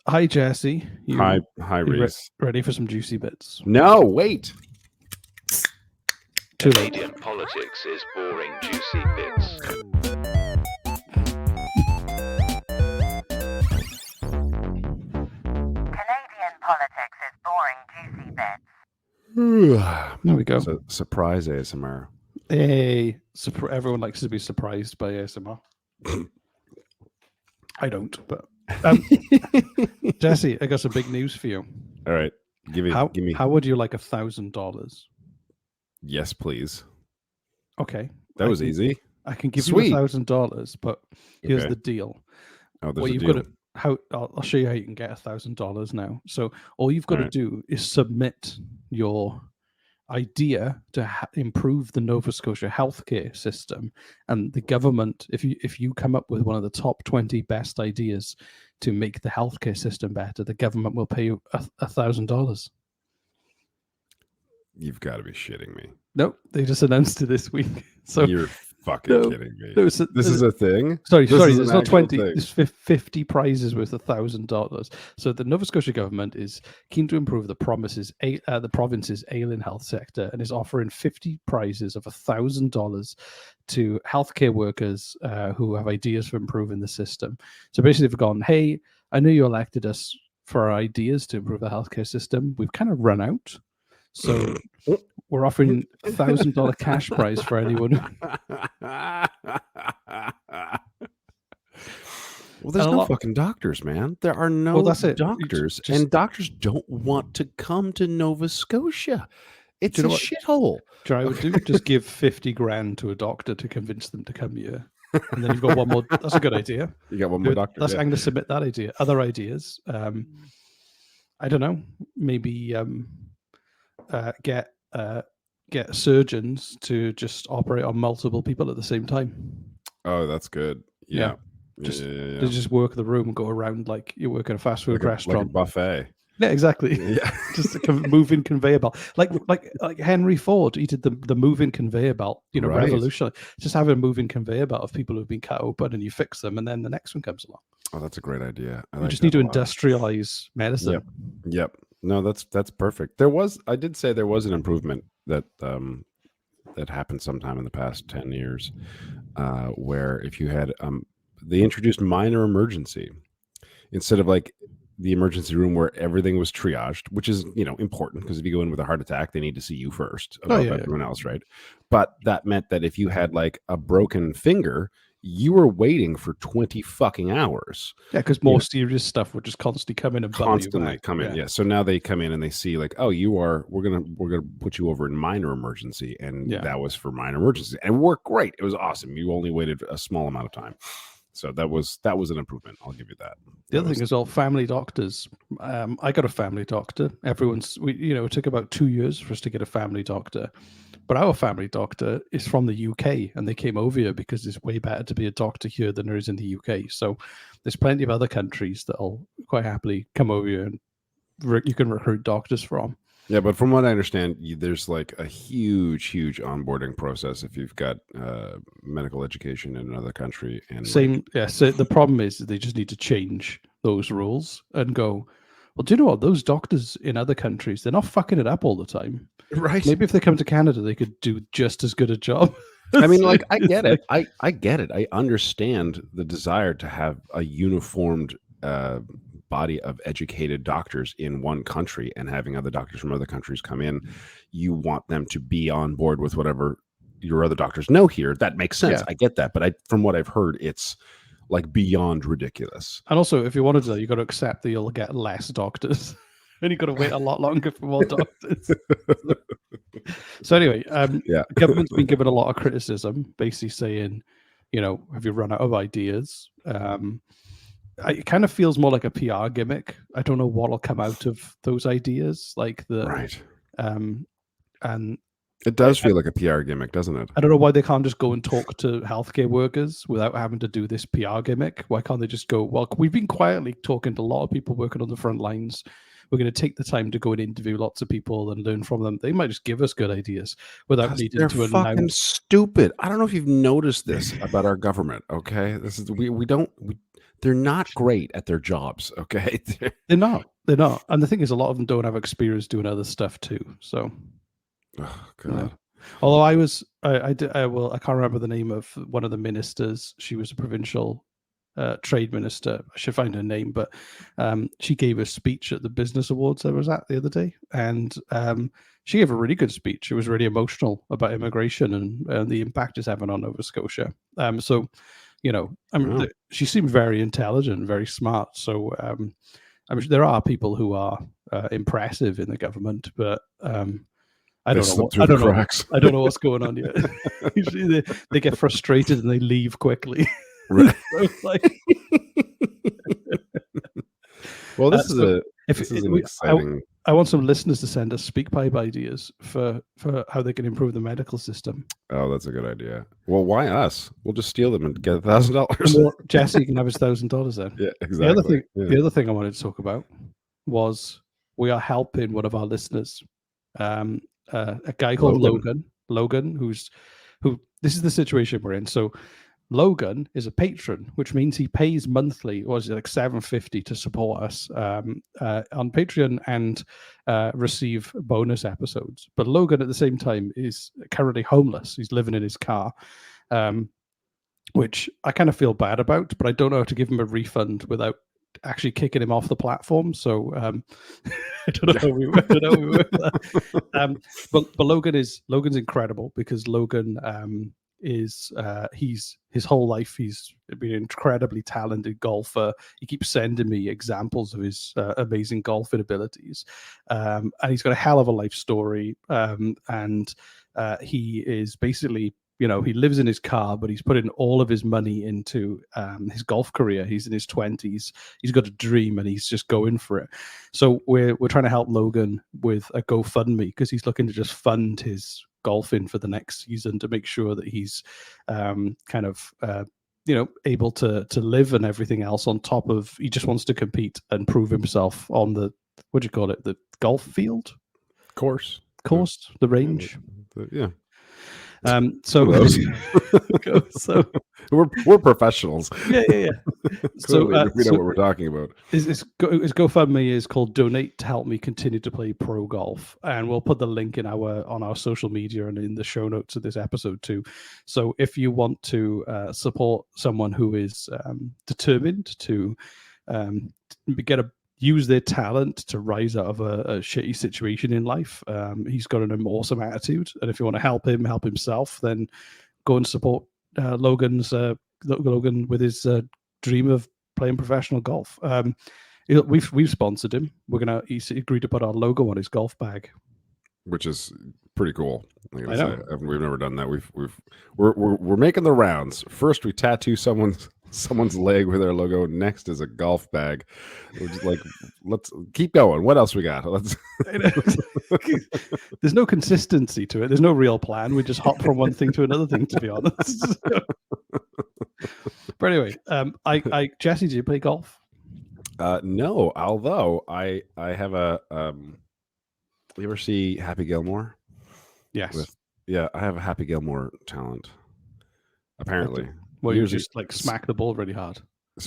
Hi, Jesse. Hi, You Reese. ready for some juicy bits? No, wait. Too late. Canadian politics is boring, juicy bits. Canadian politics is boring, juicy bits. There we go. So, surprise ASMR. Hey, everyone likes to be surprised by ASMR. I don't, but Jesse, I got some big news for you. All right, give me. How would you like $1,000? Yes, please. Okay, That was easy. I can give Sweet. you $1,000, but here's Okay. the deal. Oh, there's Well, a you've deal. got to. I'll show you how you can get $1,000 now. So all you've got to Alright. do is submit your idea to improve the Nova Scotia healthcare system, and the government, if you come up with one of the top 20 best ideas to make the healthcare system better, the government will pay you $1,000. You've got to be shitting me. Nope, they just announced it this week. So You're fucking no, kidding me. no, This is a thing. Sorry, This is there's an not actual 20. thing. There's 50 prizes worth $1,000. So the Nova Scotia government is keen to improve the province's ailing health sector and is offering 50 prizes of $1,000 to healthcare workers who have ideas for improving the system. So basically, they've gone, hey, I know you elected us for our ideas to improve the healthcare system. We've kind of run out. So we're offering $1,000 cash prize for anyone. Well, there's And a no lot- fucking doctors, man. There are no Well, that's it. doctors, Just- and doctors don't want to come to Nova Scotia. It's Do you a know what? shithole. Do you know what I would do? Just give 50 grand to a doctor to convince them to come here. And then you've got one more. That's a good idea. You got one more doctor. I'm yeah. going to submit that idea. Other ideas. I don't know. Maybe get surgeons to just operate on multiple people at the same time. Oh, that's good. Yeah. Just- yeah. They just work the room and go around like you work in a fast food Like a restaurant. buffet. Yeah, exactly. Yeah. Just a moving conveyor belt, like Henry Ford. He did the moving conveyor belt. Right. Revolutionary. Just have a moving conveyor belt of people who've been cut open, and you fix them, and then the next one comes along. Oh, that's a great idea. We just need to industrialize medicine. Yep. No, that's perfect. I did say there was an improvement that happened sometime in the past 10 years, where if you had they introduced minor emergency instead of like the emergency room where everything was triaged, which is important because if you go in with a heart attack, they need to see you first above everyone else, right? But that meant that if you had like a broken finger, you were waiting for 20 fucking hours. Yeah, because more serious stuff would just constantly come in and bump you back. Come in. Yeah. So now they come in and they see like, oh, we're gonna put you over in minor emergency, and that was for minor emergency, and it worked great. It was awesome. You only waited a small amount of time. So that was an improvement. I'll give you that. The other thing is all family doctors. I got a family doctor. It took about 2 years for us to get a family doctor. But our family doctor is from the UK, and they came over here because it's way better to be a doctor here than there is in the UK. So there's plenty of other countries that'll quite happily come over here and you can recruit doctors from. Yeah, but from what I understand, there's like a huge onboarding process if you've got medical education in another country. And So the problem is they just need to change those rules and go, well, do you know what? Those doctors in other countries, they're not fucking it up all the time. Right. Maybe if they come to Canada, they could do just as good a job. I mean, like, I get it. I get it. I understand the desire to have a uniformed body of educated doctors in one country and having other doctors from other countries come in. You want them to be on board with whatever your other doctors know here. That makes sense. Yeah. I get that. But from what I've heard, it's like beyond ridiculous. And also, if you want to do that, you've got to accept that you'll get less doctors. And you've got to wait a lot longer for more doctors. So anyway, government's been given a lot of criticism, basically saying, have you run out of ideas? It kind of feels more like a PR gimmick. I don't know what'll come out of those ideas, Right. And It does feel like a PR gimmick, doesn't it? I don't know why they can't just go and talk to healthcare workers without having to do this PR gimmick. Why can't they just go, well, we've been quietly talking to a lot of people working on the front lines. We're going to take the time to go and interview lots of people and learn from them. They might just give us good ideas without needing to fucking announce. stupid. I don't know if you've noticed this about our government. Okay, they're not great at their jobs. Okay. They're not. They're not. And the thing is, a lot of them don't have experience doing other stuff too. So, Oh you know. God. Although I can't remember the name of one of the ministers. She was a provincial trade minister. I should find her name, but she gave a speech at the business awards I was at the other day, and she gave a really good speech. It was really emotional about immigration and the impact it's having on Nova Scotia. So, you know, Wow. she seemed very intelligent, very smart. So, I mean, there are people who are impressive in the government, but I They don't know. slip What, through I the don't know. cracks. I don't know what's going on yet. Usually they get frustrated and they leave quickly. Right. So it's like, Well, this so is an exciting. I want some listeners to send us speak pipe ideas for how they can improve the medical system. Oh, that's a good idea. Well, why us? We'll just steal them and get $1,000. Well, Jesse can have his $1,000 then. Yeah, exactly. The other thing I wanted to talk about was we are helping one of our listeners, a guy called Logan, who this is the situation we're in. So Logan is a patron, which means he pays monthly, or is it like $7.50 to support us on Patreon and receive bonus episodes. But Logan at the same time is currently homeless. He's living in his car, which I kind of feel bad about, but I don't know how to give him a refund without actually kicking him off the platform. So I don't know how we work that. But Logan's incredible because Logan is his whole life he's been an incredibly talented golfer. He keeps sending me examples of his amazing golfing abilities, and he's got a hell of a life story. And he is basically, you know, he lives in his car, but he's putting all of his money into his golf career. He's in his 20s. He's got a dream and he's just going for it. So we're trying to help Logan with a GoFundMe because he's looking to just fund his golfing for the next season to make sure that he's able to live and everything else on top of, he just wants to compete and prove himself on the, what do you call it, the golf field? Course, the range. Yeah. So we're professionals. Yeah. So we know what we're talking about. His GoFundMe is called "Donate to Help Me Continue to Play Pro Golf," and we'll put the link on our social media and in the show notes of this episode too. So if you want to support someone who is determined to use their talent to rise out of a shitty situation in life. He's got an awesome attitude, and if you want to help him help himself, then go and support Logan with his dream of playing professional golf. We've sponsored him. He's agreed to put our logo on his golf bag, which is pretty cool. I know. We've never done that. We're making the rounds. First, we tattoo someone's leg with our logo. Next is a golf bag. We're just like, let's keep going. What else we got? There's no consistency to it. There's no real plan. We just hop from one thing to another thing, to be honest. But anyway, Jesse, do you play golf? No, although I have a you ever see Happy Gilmore? Yes. I have a Happy Gilmore talent. Apparently. Well, you just like smack the ball really hard.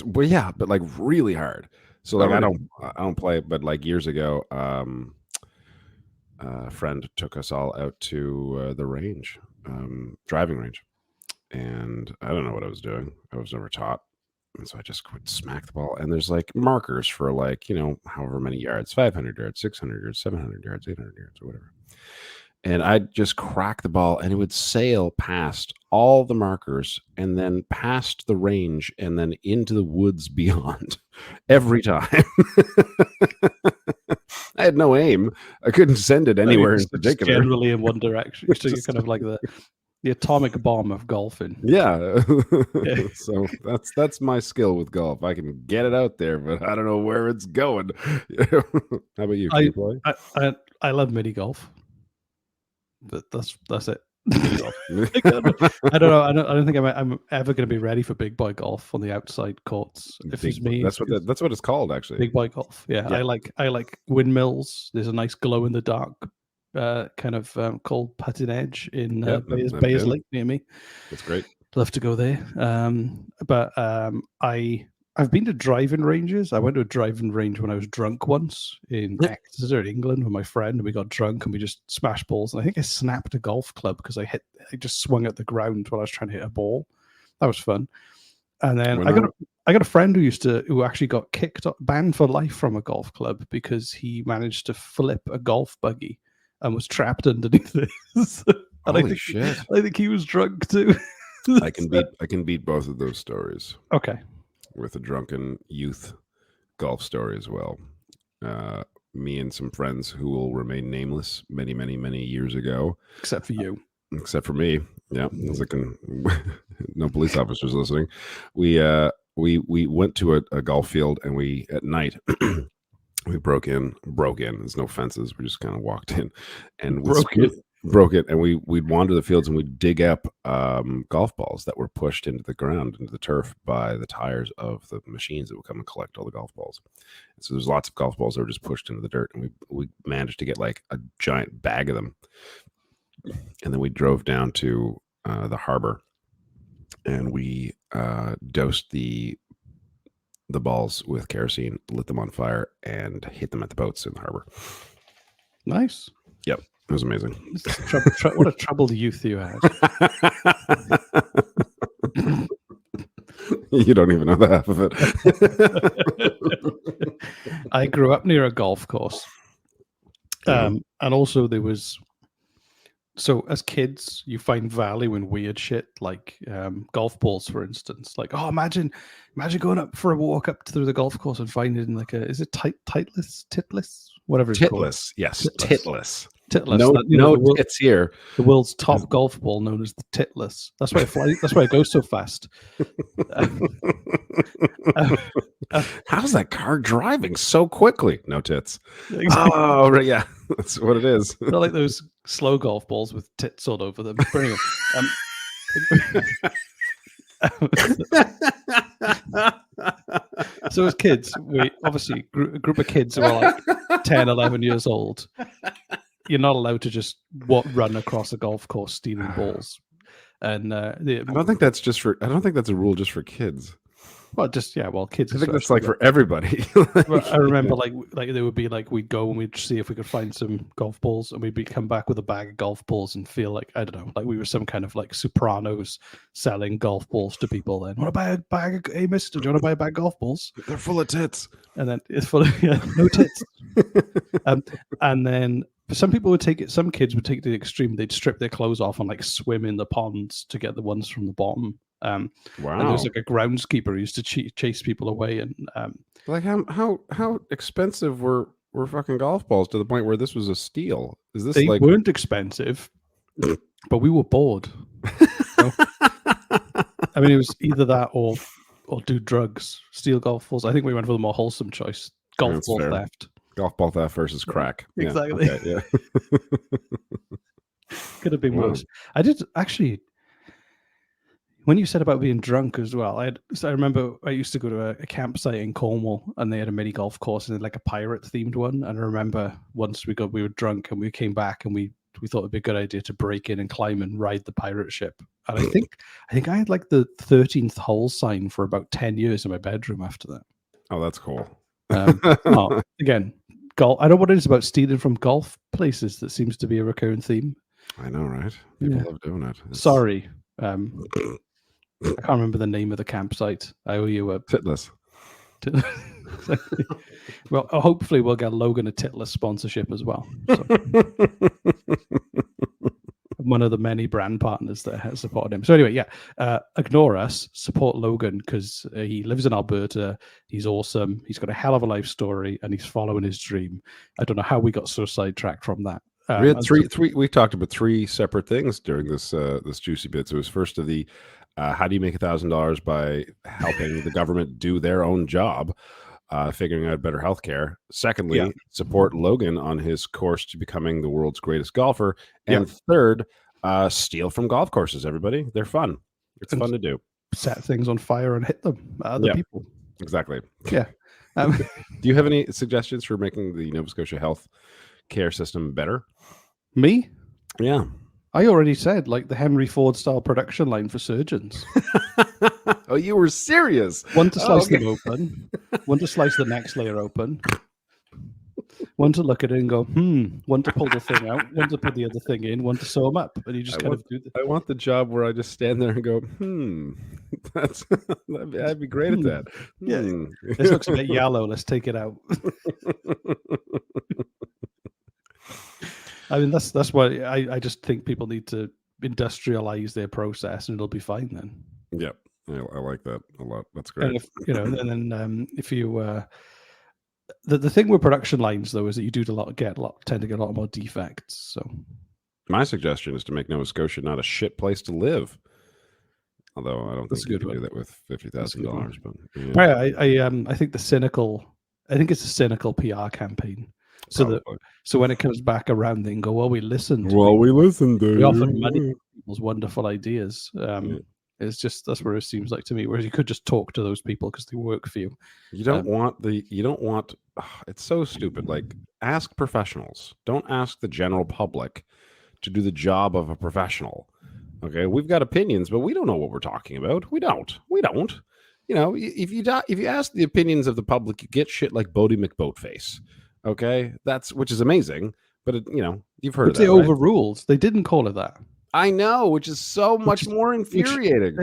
Well, yeah, but like really hard. So like really? I don't play, but like years ago, a friend took us all out to the range, driving range, and I don't know what I was doing. I was never taught, and so I just would smack the ball. And there's like markers for like, you know, however many yards, 500 yards, 600 yards, 700 yards, 800 yards, or whatever. And I'd just crack the ball and it would sail past all the markers and then past the range and then into the woods beyond every time. I had no aim. I couldn't send it anywhere in particular. Generally in one direction. So you're kind of like the atomic bomb of golfing. Yeah. So that's my skill with golf. I can get it out there, but I don't know where it's going. How about you? Can you play? I love mini golf. But that's it. I don't know. I don't think I'm ever going to be ready for big boy golf on the outside courts. If it's me, that's what it's called, actually. Big boy golf. Yeah. I like windmills. There's a nice glow in the dark kind of called Putting Edge in Bayers Lake near me. That's great. Love to go there. But I I've been to driving ranges. I went to a driving range when I was drunk once in Yeah. Exeter, England, with my friend, and we got drunk and we just smashed balls. And I think I snapped a golf club because I just swung at the ground while I was trying to hit a ball. That was fun. And then When I got a friend who actually got banned for life from a golf club because he managed to flip a golf buggy and was trapped underneath it. And Holy shit! I think he was drunk too. I can beat both of those stories Okay. with a drunken youth golf story as well. Me and some friends who will remain nameless many, many, many years ago, Except for you. except for me. Yeah, as I can. No police officers listening. We went to a golf field, and we at night we broke in. There's no fences. We just kind of walked in, and we broke it, and we'd wander the fields and we'd dig up golf balls that were pushed into the ground, into the turf by the tires of the machines that would come and collect all the golf balls. And so there's lots of golf balls that were just pushed into the dirt, and we managed to get like a giant bag of them. And then we drove down to the harbor, and we dosed the balls with kerosene, lit them on fire, and hit them at the boats in the harbor. Nice. Yep, it was amazing. What a troubled youth you had. You don't even know the half of it. I grew up near a golf course. And also there was, so as kids, you find value in weird shit like golf balls, for instance. Like, oh, imagine going up for a walk up through the golf course and finding like is it titless, whatever it's called. Titless, yes, titless. Titless. No tits here. The world's top golf ball, known as the Titless. That's why it goes so fast. How's that car driving so quickly? No tits. Exactly. Oh, right, yeah, that's what it is. They're like those slow golf balls with tits all over them. But anyway, so as kids, we obviously a group of kids who are like 10, 11 years old. You're not allowed to just run across a golf course stealing balls. And I don't think that's a rule just for kids. Well, kids. I think that's like for everybody. I remember like there would be like we'd go and we'd see if we could find some golf balls, and we'd come back with a bag of golf balls and feel like, I don't know, like we were some kind of like Sopranos selling golf balls to people. Then, want to buy a bag? Hey, mister, do you want to buy a bag of golf balls? They're full of tits. And then it's full of no tits. And then some people would take it. Some kids would take it to the extreme. They'd strip their clothes off and like swim in the ponds to get the ones from the bottom. Wow. And there was like a groundskeeper who used to chase people away. And like how expensive were fucking golf balls to the point where this was a steal? Is this they like weren't expensive, but we were bored. I mean, it was either that or do drugs, steal golf balls. I think we went for the more wholesome choice: golf ball theft. Golf ball theft versus crack. Exactly. Yeah, okay, yeah. Could have been worse. I did actually. When you said about being drunk as well, I remember I used to go to a campsite in Cornwall, and they had a mini golf course and like a pirate themed one. And I remember once we were drunk and we came back and we thought it'd be a good idea to break in and climb and ride the pirate ship. And I think I had like the 13th hole sign for about 10 years in my bedroom after that. Oh, that's cool. Again, golf. I don't know what it is about stealing from golf places that seems to be a recurring theme. I know, right? People love doing it. Sorry. I can't remember the name of the campsite. I owe you a Titless. Well, hopefully we'll get Logan a Titless sponsorship as well. So. One of the many brand partners that has supported him. So anyway, ignore us, support Logan because he lives in Alberta. He's awesome. He's got a hell of a life story and he's following his dream. I don't know how we got so sidetracked from that. We had we talked about three separate things during this juicy bit. So it was first of the how do you make $1,000 by helping the government do their own job, figuring out better healthcare. Secondly, support Logan on his course to becoming the world's greatest golfer. And third, steal from golf courses. Everybody, they're fun. It's fun to do. Set things on fire and hit them at other people. Exactly. Yeah. Do you have any suggestions for making the Nova Scotia health care system better? Me? Yeah. I already said, like the Henry Ford style production line for surgeons. Oh, you were serious. One to slice okay. them open, one to slice the next layer open, one to look at it and go, one to pull the thing out, one to put the other thing in, one to sew them up. And you just kind of do the I want the job where I just stand there and go, that's I'd be great at that. Yeah. This looks a bit yellow. Let's take it out. I mean, that's why I just think people need to industrialize their process, and it'll be fine then. Yep. I like that a lot. That's And great. if and then if you the thing with production lines though is that you do tend to get a lot more defects. So My suggestion is to make Nova Scotia not a shit place to live. Although I don't That's think a you good can do one. that with $50,000. But I think I think it's a cynical PR campaign. So when it comes back around, they can go, well, we listened. we listened to We offered money to people's wonderful ideas. It's just that's where it seems like to me. Whereas you could just talk to those people because they work for you. You don't want. It's so stupid. Like, ask professionals. Don't ask the general public to do the job of a professional. Okay, we've got opinions, but we don't know what we're talking about. We don't. You know, if you ask the opinions of the public, you get shit like Bodie McBoatface. Okay, which is amazing. But you've heard Which of that. they overruled. They didn't call it that. I know, which is so much more infuriating.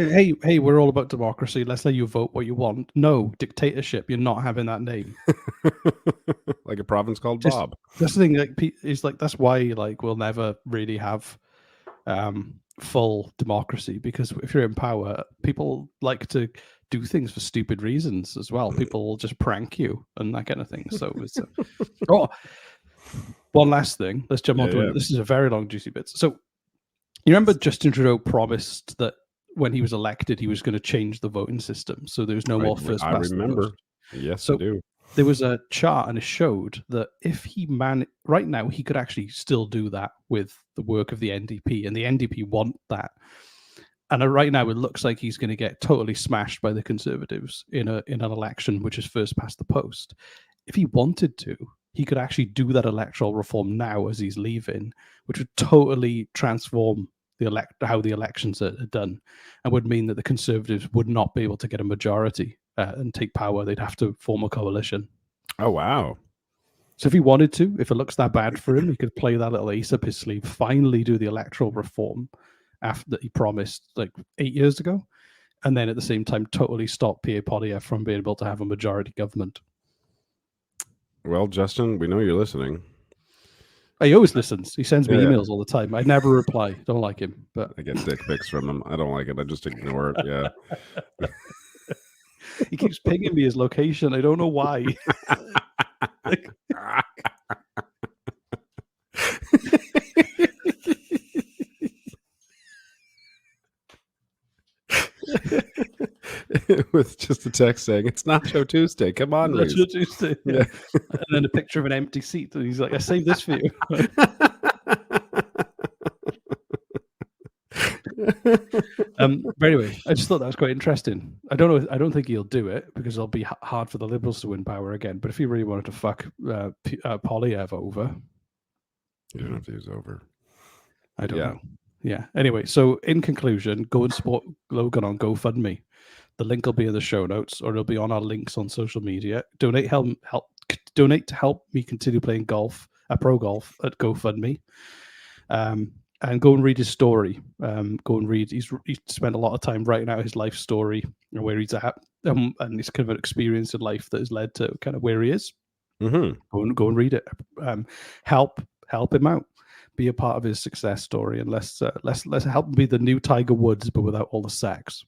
Hey, we're all about democracy. Let's let you vote what you want. No, dictatorship. You're not having that name. Like a province called Bob. That's the thing. Is like that's why we'll never really have full democracy, because if you're in power, people like to do things for stupid reasons as well. People will just prank you and that kind of thing. So it's one last thing. Let's jump on to it. This is a very long, juicy bit. So you remember Justin Trudeau promised that when he was elected, he was going to change the voting system, so there's no more first past the post. Yes, so I do. There was a chart and it showed that if he right now, he could actually still do that with the work of the NDP, and the NDP want that. And right now, it looks like he's going to get totally smashed by the Conservatives in an election which is first past the post. If he wanted to, he could actually do that electoral reform now as he's leaving, which would totally transform how the elections are done, and would mean that the Conservatives would not be able to get a majority and take power. They'd have to form a coalition. Oh, wow. So if he wanted to, if it looks that bad for him, he could play that little ace up his sleeve, finally do the electoral reform after that he promised 8 years ago, and then at the same time totally stop Pierre Poilievre from being able to have a majority government. Well, Justin, we know you're listening. He always listens. He sends me emails all the time. I never reply. Don't like him, but I get dick pics from him. I don't like it. I just ignore it. Yeah. He keeps pinging me his location. I don't know why. With just a text saying, "It's Nacho Tuesday. Come on, Nacho Tuesday." Yeah. And then a picture of an empty seat, and he's like, "I saved this for you." But anyway, I just thought that was quite interesting. I don't know. I don't think he'll do it because it'll be hard for the Liberals to win power again. But if he really wanted to fuck Poilievre over, you don't have to use over. I don't know. Yeah. Anyway, so in conclusion, go and support Logan on GoFundMe. The link will be in the show notes, or it'll be on our links on social media. Donate to help me continue playing golf, pro golf at GoFundMe. And go and read his story. Go and read. He's spent a lot of time writing out his life story and where he's at, and his kind of an experience in life that has led to kind of where he is. Mm-hmm. Go and read it. Help him out. Be a part of his success story, and let's help him be the new Tiger Woods, but without all the sex.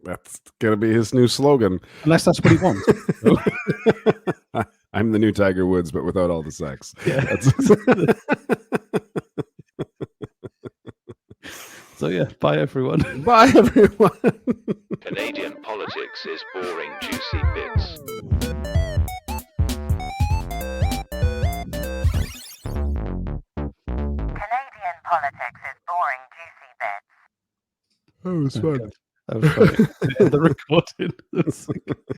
That's gonna be his new slogan. Unless that's what he wants. I'm the new Tiger Woods, but without all the sex. Yeah. So yeah, bye everyone. Bye everyone. Canadian politics is boring, juicy bits. Canadian politics is boring, juicy bits. That was fun. That was funny. The recording.